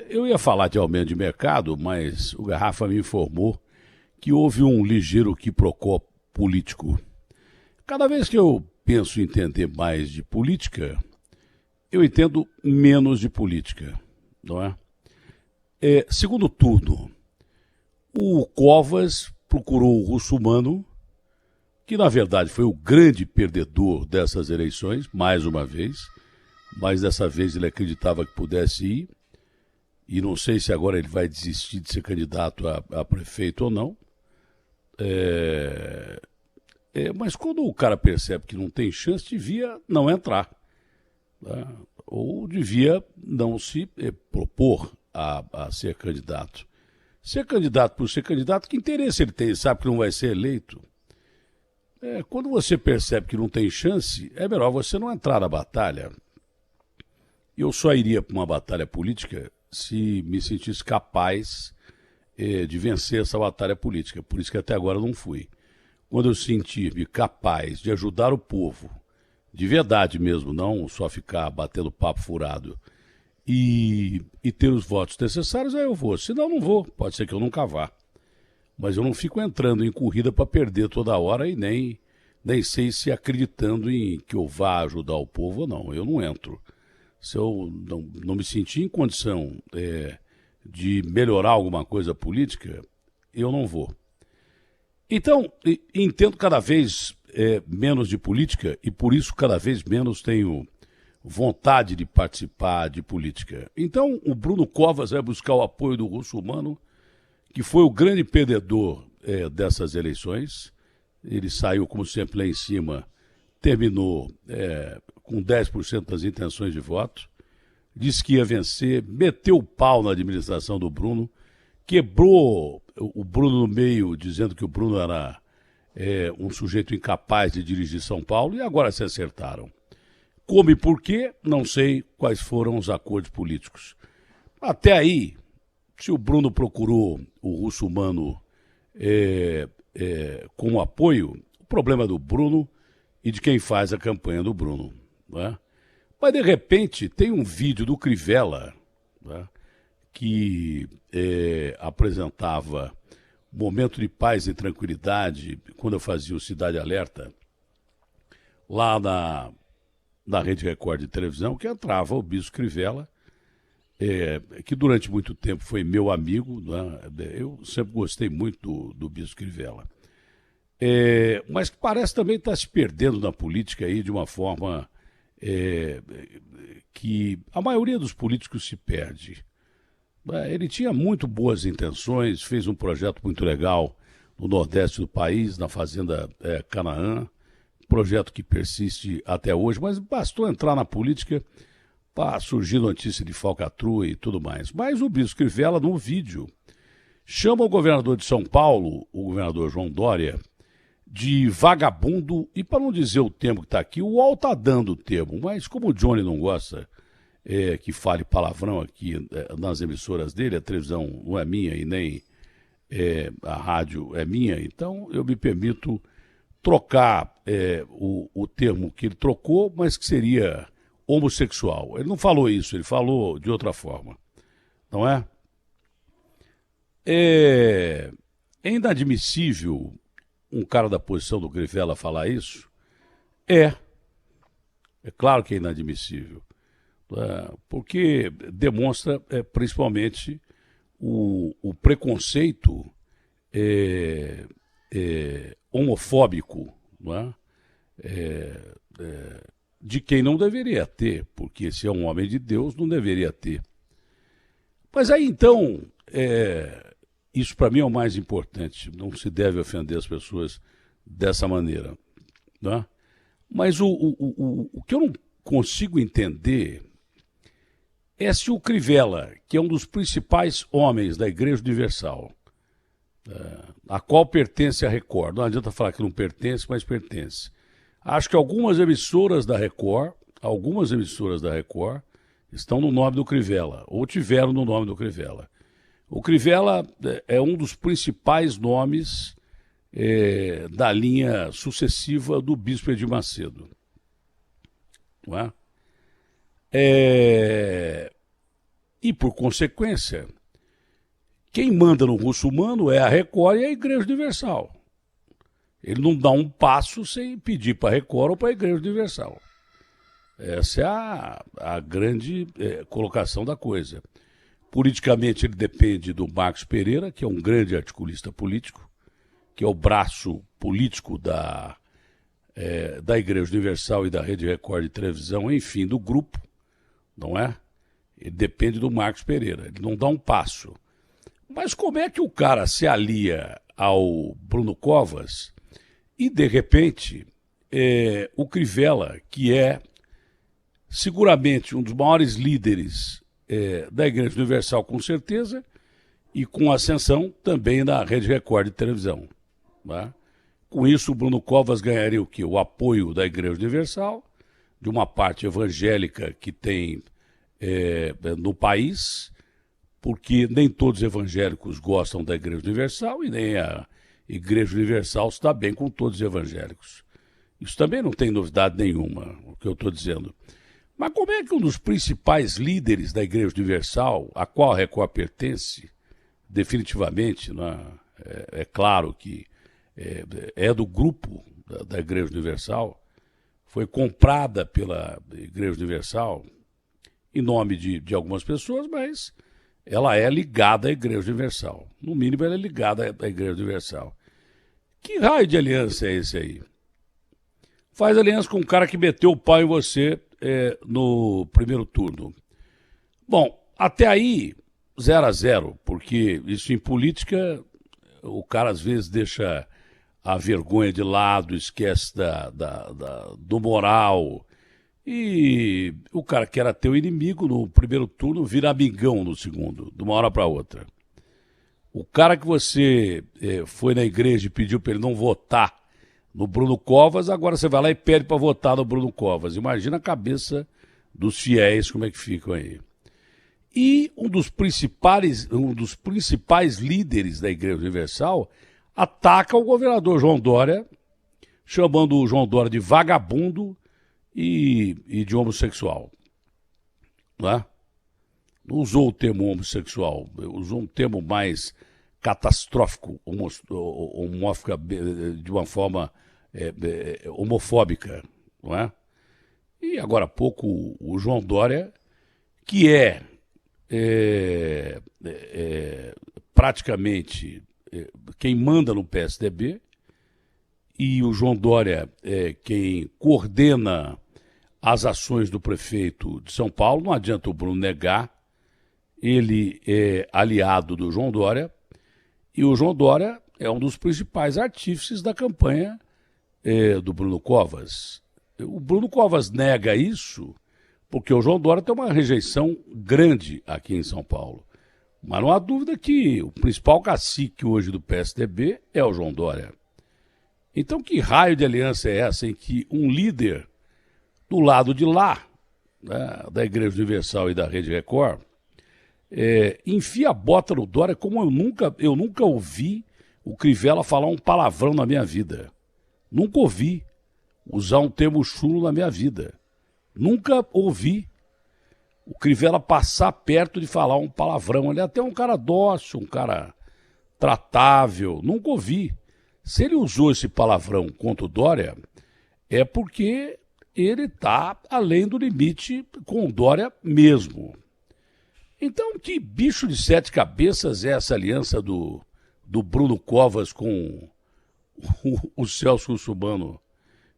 Eu ia falar de aumento de mercado, mas o Garrafa me informou que houve um ligeiro quiprocó político. Cada vez que eu penso em entender mais de política, eu entendo menos de política, não é? Segundo turno, o Covas procurou o Russomano, que na verdade foi o grande perdedor dessas eleições, mais uma vez, mas dessa vez ele acreditava que pudesse ir, e não sei se agora ele vai desistir de ser candidato a prefeito ou não. Mas quando o cara percebe que não tem chance, devia não entrar, né? Ou devia não se propor a ser candidato. Ser candidato por ser candidato, que interesse ele tem? Ele sabe que não vai ser eleito. Quando você percebe que não tem chance, é melhor você não entrar na batalha. Eu só iria para uma batalha política se me sentisse capaz de vencer essa batalha política. Por isso que até agora não fui. Quando eu sentir-me capaz de ajudar o povo, de verdade mesmo, não só ficar batendo papo furado, e ter os votos necessários, aí eu vou. Senão, não vou. Pode ser que eu nunca vá. Mas eu não fico entrando em corrida para perder toda hora e nem sei se acreditando em que eu vá ajudar o povo ou não. Eu não entro. Se eu não me sentir em condição de melhorar alguma coisa política, eu não vou. Então, entendo cada vez menos de política e por isso cada vez menos tenho vontade de participar de política. Então, o Bruno Covas vai buscar o apoio do Russomano, que foi o grande perdedor dessas eleições. Ele saiu, como sempre, lá em cima, terminou com 10% das intenções de voto, disse que ia vencer, meteu o pau na administração do Bruno, quebrou o Bruno no meio, dizendo que o Bruno era um sujeito incapaz de dirigir São Paulo, e agora se acertaram. Como e por quê, não sei quais foram os acordos políticos. Até aí, se o Bruno procurou o Russomano com apoio, o problema é do Bruno e de quem faz a campanha do Bruno, não é? Mas, de repente, tem um vídeo do Crivella, né, que apresentava momento de paz e tranquilidade, quando eu fazia o Cidade Alerta, lá na Rede Record de televisão, que entrava o Bispo Crivella, que durante muito tempo foi meu amigo, né? Eu sempre gostei muito do Bispo Crivella. Mas que parece também estar se perdendo na política aí de uma forma que a maioria dos políticos se perde. Ele tinha muito boas intenções, fez um projeto muito legal no Nordeste do país, na Fazenda Canaã, projeto que persiste até hoje, mas bastou entrar na política para surgir notícia de falcatrua e tudo mais. Mas o Bispo Crivella, no vídeo, chama o governador de São Paulo, o governador João Dória, de vagabundo, e para não dizer o termo que está aqui, o UOL está dando o termo, mas como o Johnny não gosta que fale palavrão aqui nas emissoras dele, a televisão não é minha e nem a rádio é minha, então eu me permito trocar o termo que ele trocou, mas que seria homossexual. Ele não falou isso, ele falou de outra forma, não é? É inadmissível um cara da posição do Crivella falar isso? É claro que é inadmissível, porque demonstra principalmente o preconceito homofóbico, não é? De quem não deveria ter, porque se é um homem de Deus, não deveria ter. Mas aí então, isso para mim é o mais importante, não se deve ofender as pessoas dessa maneira, não é? Mas o que eu não consigo entender é se o Crivella, que é um dos principais homens da Igreja Universal, a qual pertence a Record, não adianta falar que não pertence, mas pertence. Acho que algumas emissoras da Record estão no nome do Crivella, ou tiveram no nome do Crivella. O Crivella é um dos principais nomes da linha sucessiva do Bispo Edir Macedo. Não é? E, por consequência, quem manda no Russomano é a Record e a Igreja Universal. Ele não dá um passo sem pedir para a Record ou para a Igreja Universal. Essa é a grande colocação da coisa. Politicamente, ele depende do Marcos Pereira, que é um grande articulista político, que é o braço político da Igreja Universal e da Rede Record de televisão, enfim, do grupo, não é? Ele depende do Marcos Pereira, ele não dá um passo. Mas como é que o cara se alia ao Bruno Covas e, de repente, o Crivella, que é seguramente um dos maiores líderes da Igreja Universal, com certeza, e com ascensão também da Rede Record de televisão. Né? Com isso, o Bruno Covas ganharia o quê? O apoio da Igreja Universal, de uma parte evangélica que tem no país, porque nem todos os evangélicos gostam da Igreja Universal e nem a Igreja Universal está bem com todos os evangélicos. Isso também não tem novidade nenhuma, o que eu estou dizendo. Mas como é que um dos principais líderes da Igreja Universal, a qual a Record pertence, definitivamente, né, é claro que é do grupo da Igreja Universal, foi comprada pela Igreja Universal, em nome de algumas pessoas, mas ela é ligada à Igreja Universal. No mínimo, ela é ligada à Igreja Universal. Que raio de aliança é esse aí? Faz aliança com um cara que meteu o pau em você no primeiro turno. Bom, até aí, 0-0, porque isso em política, o cara às vezes deixa a vergonha de lado, esquece do moral. E o cara que era teu inimigo no primeiro turno vira amigão no segundo, de uma hora para outra. O cara que você foi na igreja e pediu para ele não votar no Bruno Covas, agora você vai lá e pede para votar no Bruno Covas. Imagina a cabeça dos fiéis, como é que ficam aí. E um dos principais líderes da Igreja Universal ataca o governador João Dória, chamando o João Dória de vagabundo e de homossexual. Não é? Não usou o termo homossexual, usou um termo mais catastrófico, de uma forma homofóbica. Não é? E agora há pouco o João Dória, que praticamente quem manda no PSDB, e o João Dória é quem coordena as ações do prefeito de São Paulo, não adianta o Bruno negar, ele é aliado do João Dória, e o João Dória é um dos principais artífices da campanha do Bruno Covas. O Bruno Covas nega isso porque o João Dória tem uma rejeição grande aqui em São Paulo. Mas não há dúvida que o principal cacique hoje do PSDB é o João Dória. Então, que raio de aliança é essa em que um líder do lado de lá, né, da Igreja Universal e da Rede Record, enfia a bota no Dória como eu nunca ouvi o Crivella falar um palavrão na minha vida. Nunca ouvi usar um termo chulo na minha vida. Nunca ouvi o Crivella passar perto de falar um palavrão. Ele é até um cara dócil, um cara tratável. Nunca ouvi. Se ele usou esse palavrão contra o Dória, é porque ele está além do limite com o Dória mesmo. Então, que bicho de sete cabeças é essa aliança do Bruno Covas com o Celso Russomano?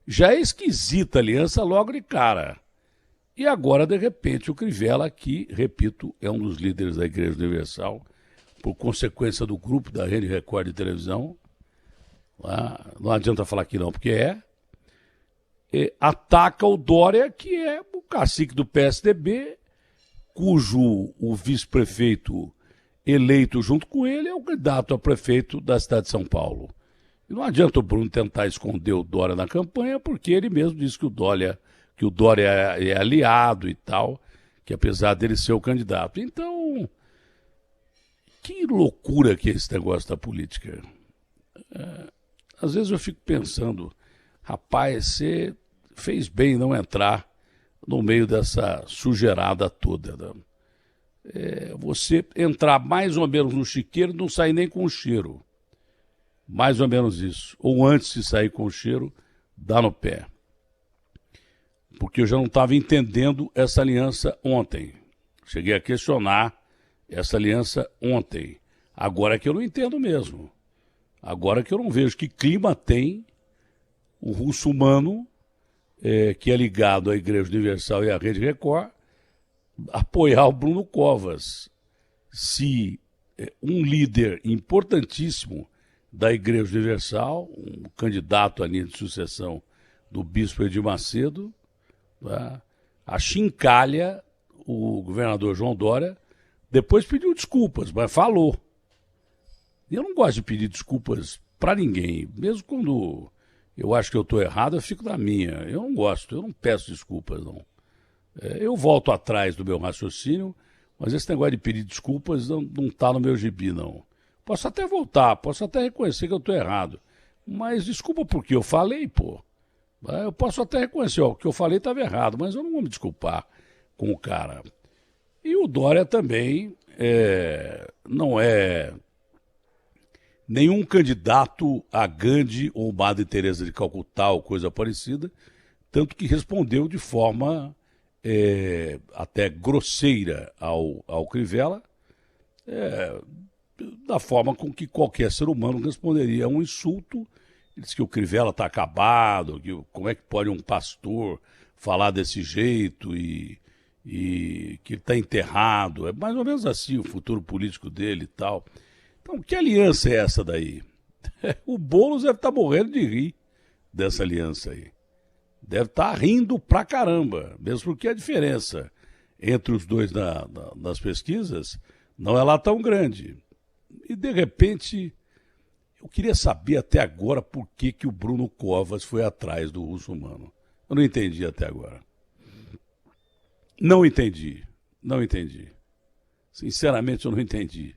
Já é esquisita a aliança logo de cara. E agora, de repente, o Crivella, que, repito, é um dos líderes da Igreja Universal, por consequência do grupo da Rede Record de televisão, não adianta falar que não, porque ataca o Dória, que é o cacique do PSDB, cujo o vice-prefeito eleito junto com ele é o candidato a prefeito da cidade de São Paulo. E não adianta o Bruno tentar esconder o Dória na campanha, porque ele mesmo disse que o Dória é aliado e tal, que apesar dele ser o candidato. Então, que loucura que é esse negócio da política. Às vezes eu fico pensando, rapaz, você fez bem não entrar no meio dessa sujeirada toda. Né? você entrar mais ou menos no chiqueiro e não sair nem com o cheiro. Mais ou menos isso. Ou antes de sair com o cheiro, dá no pé. Porque eu já não estava entendendo essa aliança ontem. Cheguei a questionar essa aliança ontem. Agora que eu não entendo mesmo. Agora que eu não vejo que clima tem o Russomano, que é ligado à Igreja Universal e à Rede Record, apoiar o Bruno Covas. Se um líder importantíssimo da Igreja Universal, um candidato à linha de sucessão do bispo Edir Macedo, tá, achincalha o governador João Dória, depois pediu desculpas, mas falou. Eu não gosto de pedir desculpas para ninguém, mesmo quando eu acho que eu estou errado, eu fico na minha. Eu não gosto, eu não peço desculpas, não. Eu volto atrás do meu raciocínio, mas esse negócio de pedir desculpas não está no meu gibi, não. Posso até voltar, posso até reconhecer que eu estou errado, mas desculpa porque eu falei, pô. Eu posso até reconhecer, ó, o que eu falei estava errado, mas eu não vou me desculpar com o cara. E o Dória também não é nenhum candidato a Gandhi ou Madre Teresa de Calcutá ou coisa parecida, tanto que respondeu de forma até grosseira ao Crivella, da forma com que qualquer ser humano responderia a um insulto. Ele disse que o Crivella está acabado, que como é que pode um pastor falar desse jeito e que ele está enterrado. É mais ou menos assim o futuro político dele e tal. Então, que aliança é essa daí? O Boulos deve estar morrendo de rir dessa aliança aí. Deve estar rindo pra caramba, mesmo porque a diferença entre os dois nas pesquisas não é lá tão grande. E, de repente, eu queria saber até agora por que o Bruno Covas foi atrás do Russomano. Eu não entendi até agora. Não entendi. Sinceramente, eu não entendi.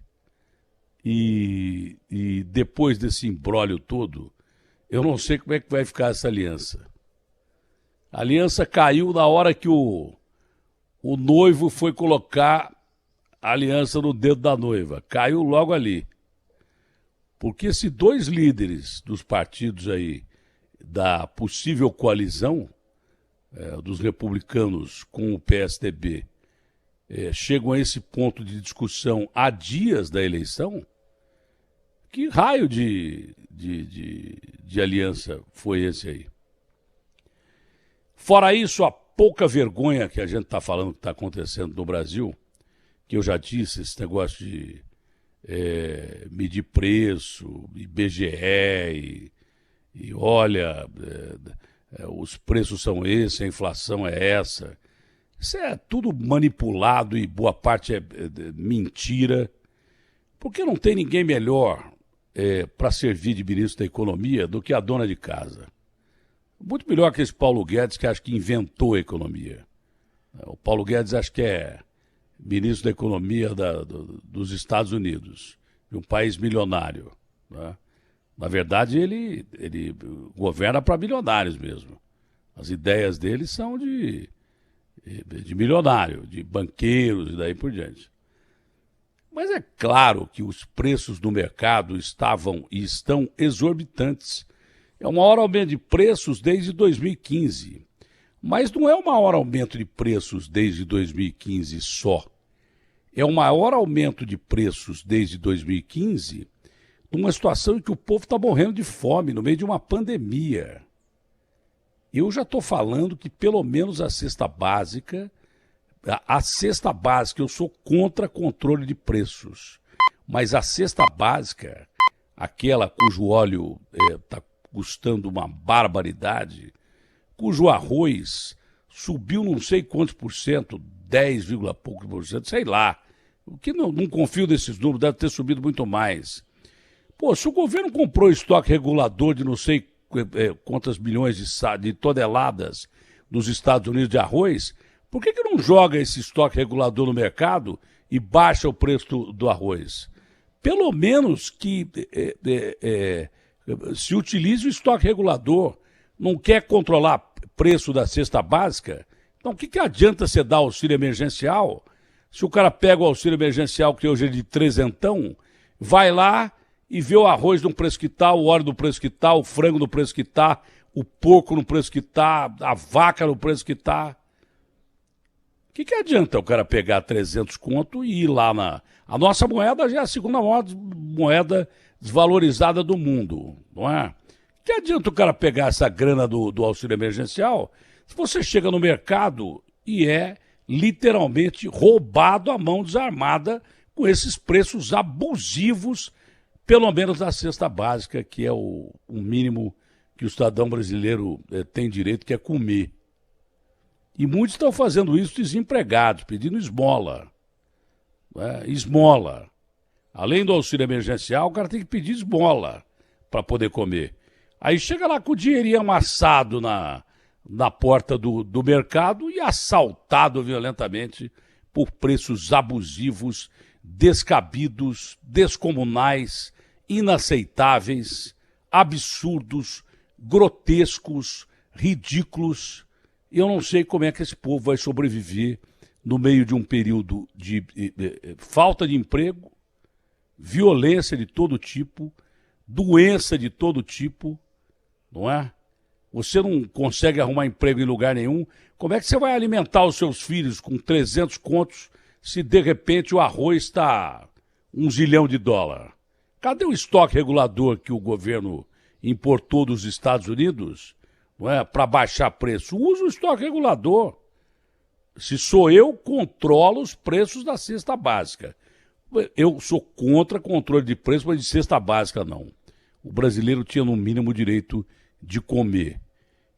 E depois desse imbróglio todo, eu não sei como é que vai ficar essa aliança. A aliança caiu na hora que o noivo foi colocar a aliança no dedo da noiva. Caiu logo ali. Porque se dois líderes dos partidos aí, da possível coalizão dos republicanos com o PSDB, chegam a esse ponto de discussão há dias da eleição, que raio de aliança foi esse aí? Fora isso, a pouca vergonha que a gente está falando que está acontecendo no Brasil, que eu já disse, esse negócio de medir preço, IBGE, e olha, os preços são esses, a inflação é essa. Isso é tudo manipulado e boa parte é mentira, porque não tem ninguém melhor para servir de ministro da Economia do que a dona de casa. Muito melhor que esse Paulo Guedes, que acho que inventou a economia. O Paulo Guedes acho que é ministro da Economia dos Estados Unidos, de um país milionário, né? Na verdade, ele governa para milionários mesmo. As ideias dele são de milionário, de banqueiros e daí por diante. Mas é claro que os preços do mercado estavam e estão exorbitantes. É o maior aumento de preços desde 2015. Mas não é o maior aumento de preços desde 2015 só. É o maior aumento de preços desde 2015 numa situação em que o povo está morrendo de fome, no meio de uma pandemia. Eu já estou falando que pelo menos a cesta básica, eu sou contra controle de preços. Mas a cesta básica, aquela cujo óleo está custando uma barbaridade, cujo arroz subiu não sei quantos por cento, 10, poucos por cento, sei lá. O que não confio desses números, deve ter subido muito mais. Pô, se o governo comprou estoque regulador de não sei quantas milhões de toneladas nos Estados Unidos de arroz, por que não joga esse estoque regulador no mercado e baixa o preço do arroz? Pelo menos que se utilize o estoque regulador. Não quer controlar preço da cesta básica? Então o que adianta você dar auxílio emergencial Se o cara pega o auxílio emergencial, que hoje é de trezentão, vai lá e vê o arroz no preço que tá, o óleo no preço que tá, o frango no preço que tá, o porco no preço que tá, a vaca no preço que tá. O que adianta o cara pegar 300 conto e ir lá na... A nossa moeda já é a segunda maior moeda desvalorizada do mundo, não é? O que adianta o cara pegar essa grana do auxílio emergencial se você chega no mercado e é literalmente roubado à mão desarmada com esses preços abusivos, pelo menos na cesta básica, que é o mínimo que o cidadão brasileiro tem direito, que é comer. E muitos estão fazendo isso desempregados, pedindo esmola. Esmola. Além do auxílio emergencial, o cara tem que pedir esmola para poder comer. Aí chega lá com o dinheirinho amassado na porta do mercado e assaltado violentamente por preços abusivos, descabidos, descomunais, inaceitáveis, absurdos, grotescos, ridículos. Eu não sei como é que esse povo vai sobreviver no meio de um período de falta de emprego, violência de todo tipo, doença de todo tipo, não é? Você não consegue arrumar emprego em lugar nenhum. Como é que você vai alimentar os seus filhos com 300 contos se de repente o arroz está $1 zilhão? Cadê o estoque regulador que o governo importou dos Estados Unidos, não é, para baixar preço? Usa o estoque regulador. Se sou eu, controlo os preços da cesta básica. Eu sou contra controle de preço, mas de cesta básica não. O brasileiro tinha no mínimo o direito de comer.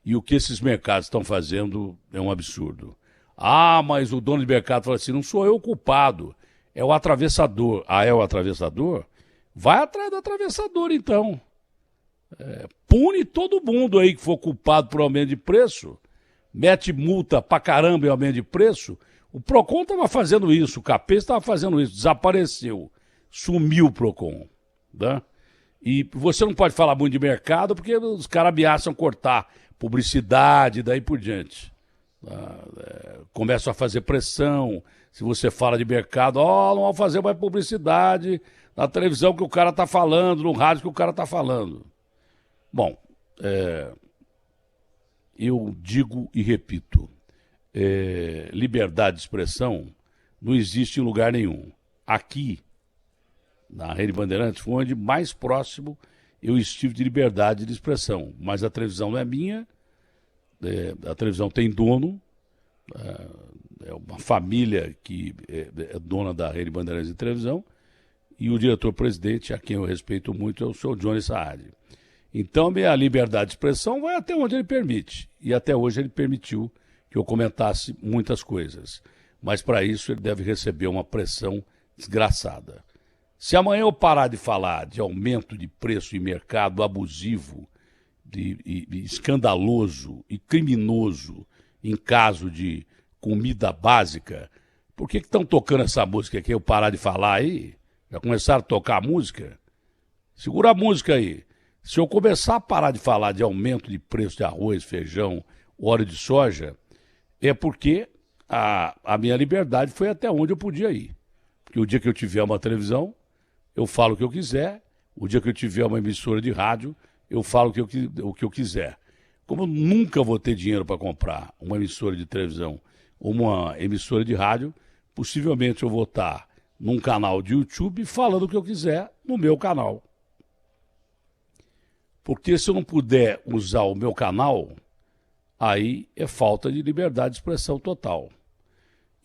E o que esses mercados estão fazendo é um absurdo. Ah, mas o dono de mercado fala assim, não sou eu o culpado, é o atravessador. Ah, é o atravessador? Vai atrás do atravessador, então. Pune todo mundo aí que for culpado por aumento de preço. Mete multa pra caramba em aumento de preço. O Procon estava fazendo isso, o Capês estava fazendo isso, desapareceu. Sumiu o Procon. Né? E você não pode falar muito de mercado porque os caras ameaçam cortar publicidade e daí por diante. Começam a fazer pressão. Se você fala de mercado, não vão fazer mais publicidade na televisão que o cara está falando, no rádio que o cara está falando. Bom, eu digo e repito, liberdade de expressão não existe em lugar nenhum. Aqui, na Rede Bandeirantes, foi onde mais próximo eu estive de liberdade de expressão. Mas a televisão não é minha, a televisão tem dono, é uma família que é dona da Rede Bandeirantes de televisão, e o diretor-presidente, a quem eu respeito muito, é o senhor Johnny Saad. Então, a liberdade de expressão vai até onde ele permite. E até hoje ele permitiu que eu comentasse muitas coisas. Mas para isso ele deve receber uma pressão desgraçada. Se amanhã eu parar de falar de aumento de preço em mercado abusivo, escandaloso e criminoso em caso de comida básica, por que estão tocando essa música aqui? Eu parar de falar aí? Já começaram a tocar a música? Segura a música aí. Se eu começar a parar de falar de aumento de preço de arroz, feijão, óleo de soja, é porque a minha liberdade foi até onde eu podia ir. Porque o dia que eu tiver uma televisão, eu falo o que eu quiser. O dia que eu tiver uma emissora de rádio, eu falo o que eu quiser. Como eu nunca vou ter dinheiro para comprar uma emissora de televisão ou uma emissora de rádio, possivelmente eu vou estar num canal de YouTube falando o que eu quiser no meu canal. Porque se eu não puder usar o meu canal, aí é falta de liberdade de expressão total.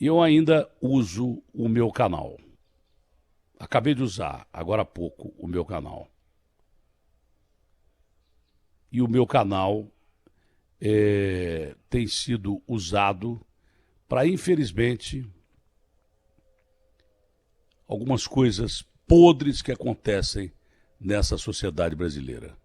E eu ainda uso o meu canal. Acabei de usar, agora há pouco, o meu canal. E o meu canal tem sido usado para, infelizmente, algumas coisas podres que acontecem nessa sociedade brasileira.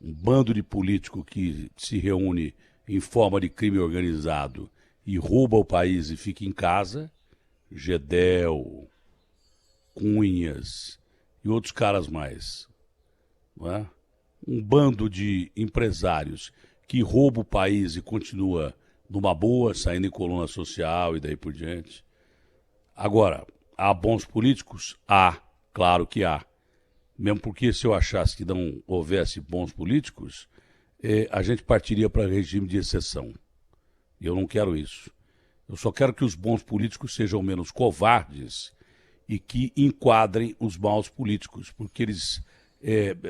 Um bando de político que se reúne em forma de crime organizado e rouba o país e fica em casa, Gedel, Cunhas e outros caras mais. Não é? Um bando de empresários que rouba o país e continua numa boa, saindo em coluna social e daí por diante. Agora, há bons políticos? Há, claro que há. Mesmo porque se eu achasse que não houvesse bons políticos, a gente partiria para regime de exceção. E eu não quero isso. Eu só quero que os bons políticos sejam menos covardes e que enquadrem os maus políticos, porque eles...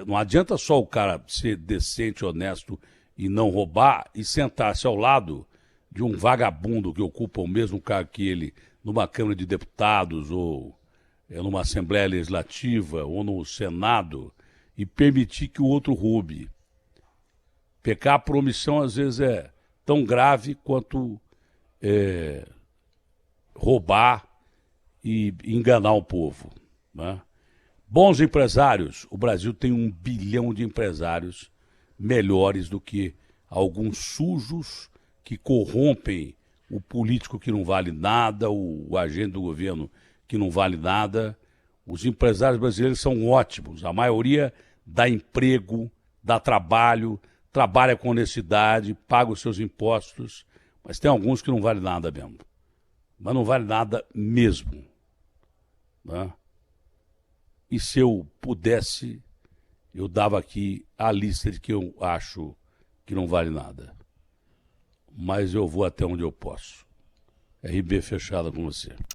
não adianta só o cara ser decente, honesto e não roubar e sentar-se ao lado de um vagabundo que ocupa o mesmo cargo que ele numa Câmara de Deputados ou numa Assembleia Legislativa ou no Senado e permitir que o outro roube. Pecar por omissão às vezes é tão grave quanto roubar e enganar o povo, né? Bons empresários, o Brasil tem 1 bilhão de empresários melhores do que alguns sujos que corrompem o político que não vale nada, o agente do governo que não vale nada. Os empresários brasileiros são ótimos, a maioria dá emprego, dá trabalho, trabalha com honestidade, paga os seus impostos, mas tem alguns que não valem nada mesmo. Mas não vale nada mesmo, né? E se eu pudesse, eu dava aqui a lista de que eu acho que não vale nada. Mas eu vou até onde eu posso. RB fechada com você.